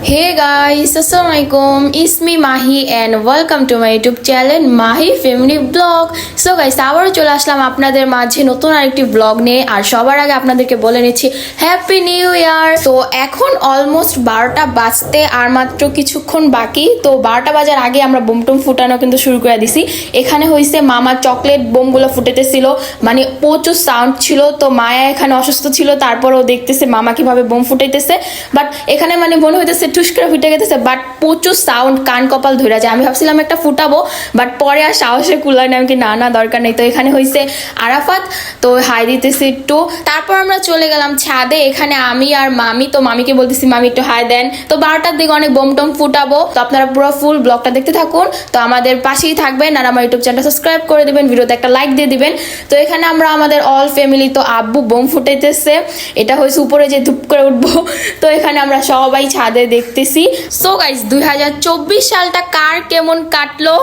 Hey guys, Assalamualaikum. It's me Mahi and welcome to my YouTube channel Mahi Family Vlog. So guys, আবারও চলে আসলাম আপনাদের মাঝে নতুন আরেকটি ব্লগ নিয়ে। আর সবার আগে আপনাদেরকে বলে নিচ্ছি হ্যাপি নিউ ইয়ার। তো এখন অলমোস্ট 12টা বাজতে আর মাত্র কিছুক্ষণ বাকি। তো 12টা বাজার আগে আমরা বোম টোম ফুটানো কিন্তু শুরু করে দিছি। এখানে হয়েছে মামা চকলেট বোমগুলো ফুটেতেছিল, মানে প্রচুর সাউন্ড ছিল। তো মায়া এখানে অসুস্থ ছিল, তারপরও দেখতেছে মামা কিভাবে বোম ফুটাইতেছে। বাট এখানে মানে মনে হইতেছে টুস করে ফুটে গেছে, বাট প্রচুর সাউন্ড, কান কপাল ধরে যায়। আমি ভাবছিলাম একটা ফুটাবো, বাট পরে আর সাহসে কুলার না, কি না দরকার নেই। তো এখানে হয়েছে আরাফাত, তো হাই দিতেছি একটু। তারপর আমরা চলে গেলাম ছাদে। এখানে আমি আর মামি, তো মামিকে বলতেছি মামি একটু হাই দেন। তো 12টার দিকে অনেক বোম টোম ফুটাবো। তো আপনারা পুরো ফুল ব্লগটা দেখতে থাকুন। তো আমাদের পাশেই থাকবেন আর আমার ইউটিউব চ্যানেলটা সাবস্ক্রাইব করে দিবেন, ভিডিওতে একটা লাইক দিয়ে দিবেন। তো এখানে আমরা আমাদের অল ফ্যামিলি, তো আব্বু বোম ফুটাইতেছে, এটা হয়েছে উপরে যে ধূপ করে উঠবো। তো এখানে আমরা সবাই ছাদে দেখতেছি। সো গাইস, 2024 সালটা কার কেমন কাটলো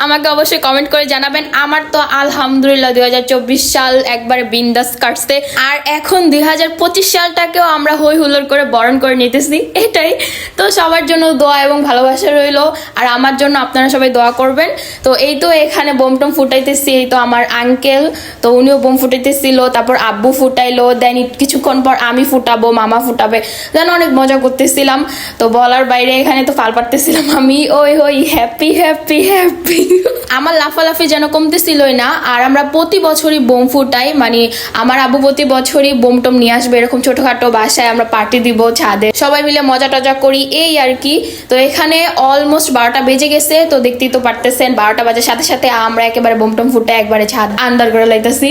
আমাকে অবশ্যই কমেন্ট করে জানাবেন। আমার তো আলহামদুলিল্লাহ 2024 সাল একবারে বিন্দাস কাটছে। আর এখন 2025 সালটাকেও আমরা হই হুল্লোড় করে বরণ করে নিতেছি, এটাই। তো সবার জন্য দোয়া এবং ভালোবাসা রইলো, আর আমার জন্য আপনারা সবাই দোয়া করবেন। তো এই তো এখানে বোম টোম ফুটাইতেছি। এই তো আমার আঙ্কেল, তো উনিও বোম ফুটাইতেছিল, তারপর আব্বু ফুটাইলো, দেন কিছুক্ষণ পর আমি ফুটাবো, মামা ফুটাবে, দেন অনেক মজা করতেছিলাম। তো বলার বাইরে এখানে তো ফাল পারতেছিলাম আমি, ওই হই হ্যাপি হ্যাপি হ্যাপি। আমার লাফালাফি যেন কমতেছিলই না। আর আমরা প্রতি বছরই বোম ফুটাই, মানে আমার আব্বু প্রতি বছরই বোম টোম নিয়ে আসবে, এরকম ছোটখাটো বাসায় আমরা পার্টি দিব ছাদে, সবাই মিলে মজা টজা করি, এই আর কি। তো এখানে অলমোস্ট 12টা বেজে গেছে। তো দেখতেই তো পারতেছেন 12টা বাজার সাথে সাথে আমরা একেবারে বোম টোম ফুটে একবারে ছাদ আন্দার করে লাইতেছি।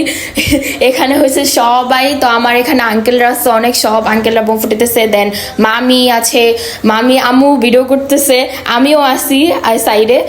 এখানে হয়েছে সবাই, তো আমার এখানে আঙ্কেলরা আছে অনেক, সব আঙ্কেলরা বোম ফুটেতেছে। দেন মামি আছে, মামি আম্মু ভিডিও করতেছে, আমিও আসি সাইডে।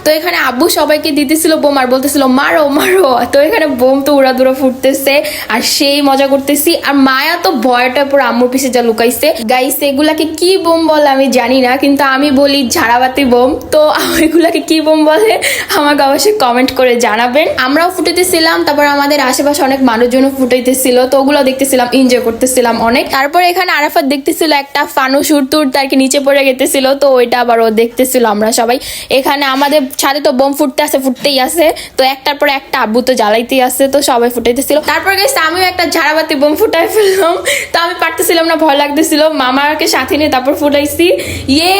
তো এখানে আব্বু সবাইকে দিতেছিল বোম আর বলতেছিল মারো মারো। তো এখানে বোম তো উড়াদুরা ফুটতেছে আর সেই মজা করতেছি। আর মায়া তো ভয়টা পুরো আম্মুর পিছে যা লুকাইছে। গাইস, এগুলাকে কি বোম বলে আমি জানি না, কিন্তু আমি বলি ঝাড়াবাতি বোম। তো এগুলাকে কি বোম বলে আমাকে অবশ্যই কমেন্ট করে জানাবেন। আমরাও ফুটাইতেছিলাম, তারপর আমাদের আশেপাশে অনেক মানুষজনও ফুটাইতেছিল, তো ওগুলো দেখতেছিলাম, এনজয় করতেছিলাম অনেক। তারপর এখানে আরাফাত দেখতেছিল একটা ফানুস উড়তে আর কি নিচে পড়ে গেতেছিল, তো ওইটা আবার ও দেখতেছিল। আমরা সবাই এখানে আমাদের ছাদে তো বোম ফুটতেই আছে, তো একটার পর একটা আব্বু তো জ্বালাইতেই আছে, তো সবাই ফুটাইতেছিল। তারপর গেছে আমিও একটা ঝাড়াবাতি বোম ফুটাই ফেললাম। তো আমি পারতেছিলাম না, ভয় লাগতেছিল, মামাকে সাথে নিয়ে তারপর ফুটাইছি। ইয়ে,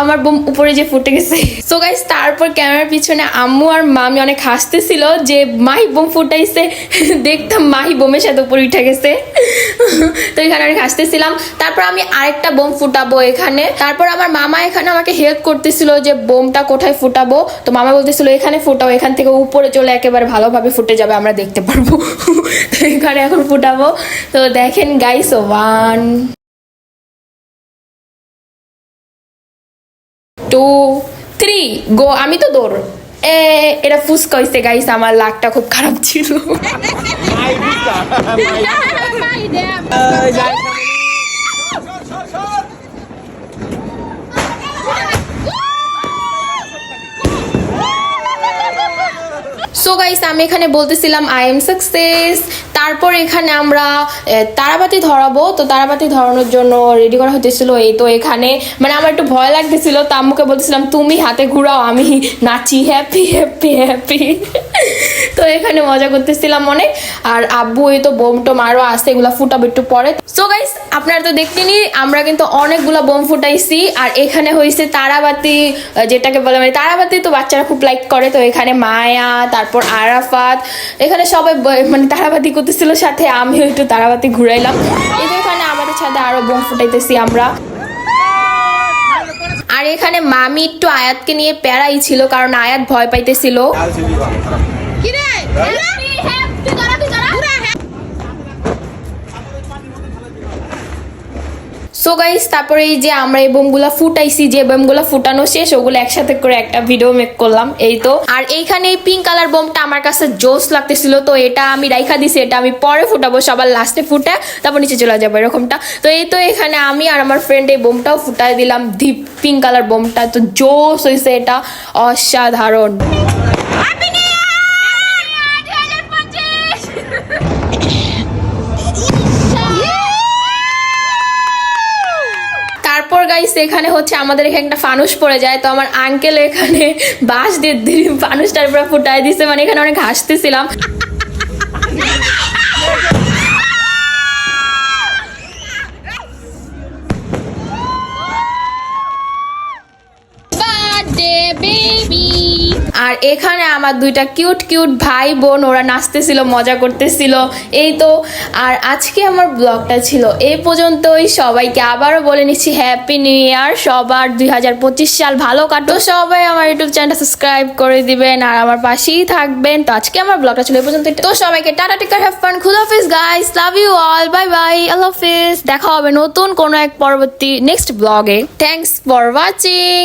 আমার বোম উপরে যে ফুটে গেছে। সো গাইস, তারপর ক্যামেরার পিছনে আম্মু আর মামি অনেক হাসতেছিল যে মাহি বোম ফুটাইছে, দেখতাম মাহি বোমের সাথে উপরে উঠে গেছে। তো এখানে অনেক হাসতেছিলাম। তারপর আমি আরেকটা বোম ফুটাবো এখানে। তারপর আমার মামা এখানে আমাকে হেল্প করতেছিল যে বোমটা কোথায় ফুটাবো। তো মামা বলতেছিল এখানে ফুটাও, এখান থেকে উপরে চলে একেবারে ভালোভাবে ফুটে যাবে, আমরা দেখতে পারবো। তো এখানে এখন ফুটাবো। তো দেখেন গাইস, 1 2 3 গো। আমি তো দৌড়, এটা ফুসকা হইছে গাইস, আমার লাকটা খুব খারাপ ছিল। সো গাইস, আমি এখানে বলতেছিলাম আই এম সাকসেস। তারপর এখানে আমরা তারাবাতি ধরাবো। তো তারাবাতি ধরানোর জন্য রেডি করা হতেছিল। এই তো এখানে মানে আমার একটু ভয় লাগতেছিল, তো আম্মুকে বলতেছিলাম তুমি হাতে ঘুরাও, আমি নাচি হ্যাপি হ্যাপি হ্যাপি। তো এখানে মজা করতেছিলাম অনেক। আর আব্বু এই তো বোম টোম আরো আসছে, এগুলা ফুটাবো একটু পরে। সো গাইস, আপনারা তো দেখতেনি আমরা কিন্তু অনেকগুলো বোম ফুটাইছি। আর এখানে হয়েছে তারাবাতি, যেটাকে বলে মানে তারাবাতি তো বাচ্চারা খুব লাইক করে। তো এখানে মায়া, তারপর আরাফাত, এখানে সবাই মানে তারাবাতি করতেছিল, সাথে আমিও একটু তারাবাতি ঘুরাইলাম। এখানে আমাদের ছাদে আরো বোম ফুটাইতেছি আমরা। আর এখানে মামি একটু আয়াতকে নিয়ে প্যারাই ছিল, কারণ আয়াত ভয় পাইতেছিল। সো গাইস, তারপরে এই যে আমরা এই বোমগুলা ফুটাইছি, যে বোমগুলা ফুটানো শেষ ওগুলো একসাথে করে একটা ভিডিও মেক করলাম। এই তো, আর এইখানে এই পিঙ্ক কালার বোমটা আমার কাছে জোস লাগতেছিল, তো এটা আমি রাইখা দিছি, এটা আমি পরে ফুটাবো, সবার লাস্টে ফুটে তারপর নিচে চলে যাবো এরকমটা। তো এই তো এখানে আমি আর আমার ফ্রেন্ড এই বোমটাও ফুটাই দিলাম, ডিপ পিঙ্ক কালার বোমটা। তো জোস হয়েছে, এটা অসাধারণ। তারপর গাইস এখানে হচ্ছে আমাদের এখানে একটা ফানুস পড়ে যায়, তো আমার আঙ্কেল এখানে বাঁশ দিয়ে ফানুসটার পুরো ফুটাই দিছে, মানে এখানে অনেক হাসতেছিলাম। আর এখানে আমার দুইটা কিউট কিউট ভাই বোন, ওরা নাচতেছিল, মজা করতেছিল। এই তো, আর আজকে আমার ব্লগটা ছিল এই পর্যন্তই। সবাইকে আবারও বলে নিচ্ছি হ্যাপি নিউ ইয়ার, সবার 2025 সাল ভালো কাটো। সবাই আমার ইউটিউব চ্যানেলটা সাবস্ক্রাইব করে দিবেন আর আমার পাশেই থাকবেন। তো আজকে আমার ব্লগটা ছিল এই পর্যন্ত। তো সবাইকে tata, take care, have fun, খুদা হাফেজ guys, love you all, bye bye, Allah হাফেজ। দেখা হবে নতুন কোনো এক পরবর্তী নেক্সট ব্লগে। Thanks for watching.